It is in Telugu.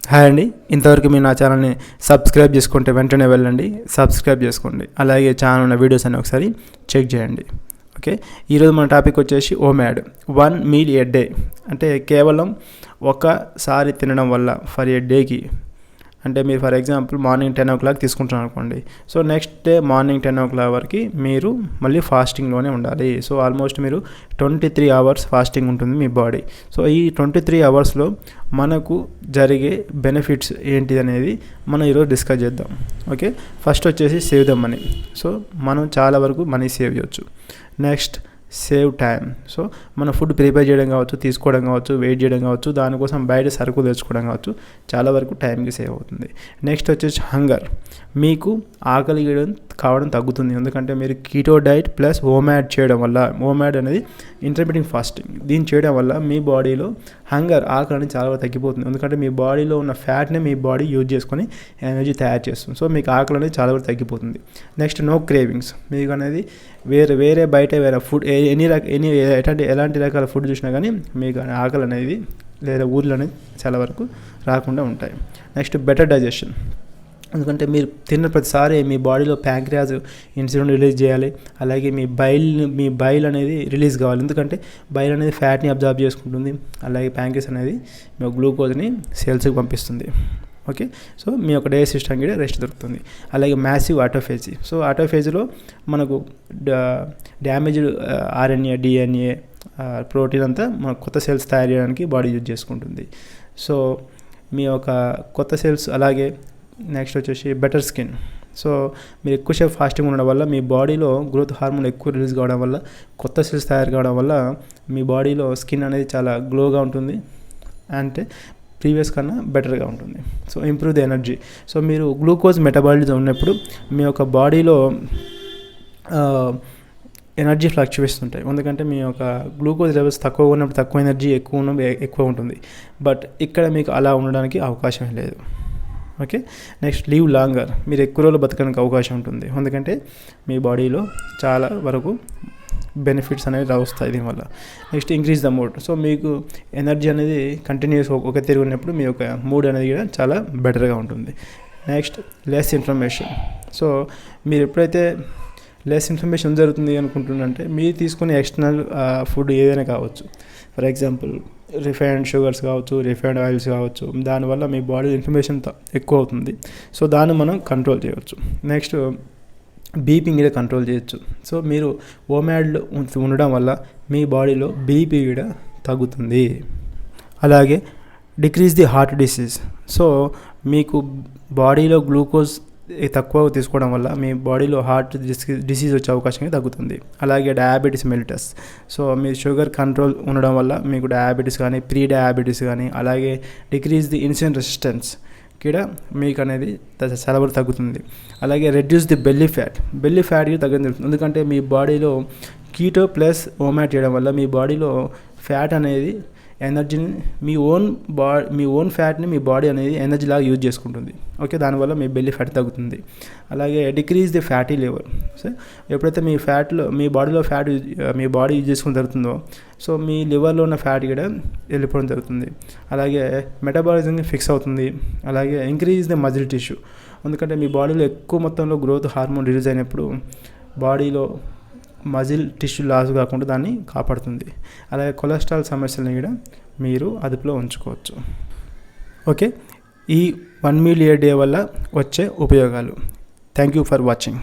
హాయ్ అండి, ఇంతవరకు మీరు నా ఛానల్ని సబ్స్క్రైబ్ చేసుకుంటే వెంటనే వెళ్ళండి, సబ్స్క్రైబ్ చేసుకోండి. అలాగే ఛానల్ ఉన్న వీడియోస్ అన్ని ఒకసారి చెక్ చేయండి. ఓకే, ఈరోజు మన టాపిక్ వచ్చేసి OMAD, 1 meal a day. అంటే కేవలం ఒకసారి తినడం వల్ల ఫర్ ఏ డేకి, అంటే మీరు ఫర్ ఎగ్జాంపుల్ మార్నింగ్ 10 o'clock తీసుకుంటున్నారు అనుకోండి. So next day morning 10 o'clock వరకు మీరు మళ్ళీ ఫాస్టింగ్లోనే ఉండాలి. సో ఆల్మోస్ట్ మీరు 23 hours ఫాస్టింగ్ ఉంటుంది మీ బాడీ. సో ఈ 23 hours మనకు జరిగే బెనిఫిట్స్ ఏంటిది అనేది మనం ఈరోజు డిస్కస్ చేద్దాం. ఓకే, ఫస్ట్ వచ్చేసి సేవ్ ద మనీ. సో మనం చాలా వరకు మనీ సేవ్ చేయొచ్చు. Next save time. సో మన ఫుడ్ ప్రిపేర్ చేయడం కావచ్చు, తీసుకోవడం కావచ్చు, వెయిట్ చేయడం కావచ్చు, దానికోసం బయట సరుకు తెచ్చుకోవడం కావచ్చు, చాలా వరకు టైంకి సేవ్ అవుతుంది. నెక్స్ట్ వచ్చేసి హంగర్. మీకు ఆకలి కావడం తగ్గుతుంది, ఎందుకంటే మీరు కీటో డైట్ ప్లస్ OMAD చేయడం వల్ల. OMAD అనేది ఇంటర్మీడియట్ ఫాస్టింగ్. దీన్ని చేయడం వల్ల మీ బాడీలో హంగర్, ఆకలి అనేది చాలా వరకు తగ్గిపోతుంది, ఎందుకంటే మీ బాడీలో ఉన్న ఫ్యాట్ని మీ బాడీ యూజ్ చేసుకొని ఎనర్జీ తయారు చేస్తుంది. సో మీకు ఆకలి అనేది చాలా వరకు తగ్గిపోతుంది. Next no cravings. మీకు అనేది వేరే బయట వేరే ఫుడ్ ఎలాంటి రకాల ఫుడ్ చూసినా కానీ మీకు ఆకలి అనేది లేదా ఊర్లు అనేది చాలా వరకు రాకుండా ఉంటాయి. Next better digestion. ఎందుకంటే మీరు తిన్న ప్రతిసారి మీ బాడీలో ప్యాంక్రియాస్ ఇన్సులిన్ రిలీజ్ చేయాలి, అలాగే మీ బైల్ అనేది రిలీజ్ కావాలి, ఎందుకంటే బైల్ అనేది ఫ్యాట్ని అబ్జర్వ్ చేసుకుంటుంది, అలాగే ప్యాంక్రియాస్ అనేది మీ గ్లూకోజ్ని సెల్స్కి పంపిస్తుంది. ఓకే, సో మీ యొక్క డైజెస్ట్ సిస్టమ్ కూడా రెస్ట్ దొరుకుతుంది. అలాగే మ్యాసివ్ ఆటోఫేజీ. సో ఆటోఫేజీలో మనకు డ్యామేజ్డ్ RNA, DNA, ప్రోటీన్ అంతా మన కొత్త సెల్స్ తయారు చేయడానికి బాడీ యూజ్ చేసుకుంటుంది. సో మీ యొక్క కొత్త సెల్స్, అలాగే నెక్స్ట్ వచ్చేసి బెటర్ స్కిన్. సో మీరు ఎక్కువసేపు ఫాస్టింగ్ ఉండడం వల్ల మీ బాడీలో గ్రోత్ హార్మోన్ ఎక్కువ రిలీజ్ కావడం వల్ల, కొత్త సెల్స్ తయారు కావడం వల్ల మీ బాడీలో స్కిన్ అనేది చాలా గ్లోగా ఉంటుంది, అంటే ప్రీవియస్ కన్నా బెటర్గా ఉంటుంది. So improve the energy. So మీరు గ్లూకోజ్ మెటబాలిజం ఉన్నప్పుడు మీ యొక్క బాడీలో ఎనర్జీ ఫ్లక్చువేషన్స్ ఉంటాయి, ఎందుకంటే మీ యొక్క గ్లూకోజ్ లెవెల్స్ తక్కువ ఉన్నప్పుడు తక్కువ ఎనర్జీ, ఎక్కువ ఉన్నప్పుడు ఎక్కువ ఉంటుంది. బట్ ఇక్కడ మీకు అలా ఉండడానికి అవకాశం లేదు. Okay, next live longer. మీరు ఎక్కువ రోజులు బతకడానికి అవకాశం ఉంటుంది, ఎందుకంటే మీ బాడీలో చాలా వరకు బెనిఫిట్స్ అనేవి వస్తాయి దీనివల్ల. Next increase the mood. So మీకు ఎనర్జీ అనేది కంటిన్యూస్ ఒక తిరిగి ఉన్నప్పుడు మీ యొక్క మూడ్ అనేది కూడా చాలా బెటర్గా ఉంటుంది. Next less information. సో మీరు ఎప్పుడైతే లెస్ ఇన్ఫర్మేషన్ జరుగుతుంది అనుకుంటుందంటే మీరు తీసుకునే ఎక్స్టర్నల్ ఫుడ్ ఏదైనా కావచ్చు, ఫర్ ఎగ్జాంపుల్ రిఫైన్డ్ షుగర్స్ కావచ్చు, రిఫైన్డ్ ఆయిల్స్ కావచ్చు, దానివల్ల మీ బాడీ ఇన్ఫర్మేషన్ ఎక్కువ అవుతుంది. సో దాన్ని మనం కంట్రోల్ చేయవచ్చు. నెక్స్ట్ బీపీ కూడా కంట్రోల్ చేయొచ్చు. సో మీరు OMADలో ఉండడం వల్ల మీ బాడీలో బీపీ కూడా తగ్గుతుంది. అలాగే decrease the heart disease. So మీకు బాడీలో గ్లూకోజ్ తక్కువ తీసుకోవడం వల్ల మీ బాడీలో హార్ట్ డిసీజ్ వచ్చే అవకాశం తగ్గుతుంది. అలాగే డయాబెటీస్ మెలిటస్. సో మీ షుగర్ కంట్రోల్ ఉండడం వల్ల మీకు డయాబెటీస్ కానీ, ప్రీ డయాబెటీస్ కానీ, అలాగే డిక్రీజ్ ది ఇన్సులిన్ రెసిస్టెన్స్ కూడా మీకు అనేది చాలా వరకు తగ్గుతుంది. అలాగే రెడ్యూస్ ది బెల్లీ ఫ్యాట్ కూడా తగ్గుతుంది, ఎందుకంటే మీ బాడీలో కీటో ప్లస్ OMAD చేయడం వల్ల మీ బాడీలో ఫ్యాట్ అనేది ఎనర్జీని మీ ఓన్ ఫ్యాట్ని మీ బాడీ అనేది ఎనర్జీ లాగా యూజ్ చేసుకుంటుంది. ఓకే, దానివల్ల మీ బెల్లీ ఫ్యాట్ తగ్గుతుంది. అలాగే decrease the fatty liver. So ఎప్పుడైతే మీ బాడీలో ఫ్యాట్ మీ బాడీ యూజ్ చేసుకుని జరుగుతుందో, సో మీ లివర్లో ఉన్న ఫ్యాట్ కూడా వెళ్ళిపోవడం జరుగుతుంది. అలాగే మెటబాలిజం ఫిక్స్ అవుతుంది. అలాగే ఇంక్రీజ్ ది మజిల్ టిష్యూ, ఎందుకంటే మీ బాడీలో ఎక్కువ మొత్తంలో గ్రోత్ హార్మోన్ రిలీజ్ అయినప్పుడు బాడీలో మజిల్ టిష్యూ లాస్ కాకుండా దాన్ని కాపాడుతుంది. అలాగే కొలెస్ట్రాల్ సమస్యలను కూడా మీరు అదుపులో ఉంచుకోవచ్చు. ఓకే, ఈ 1 meal a day వల్ల వచ్చే ఉపయోగాలు. Thank you for watching.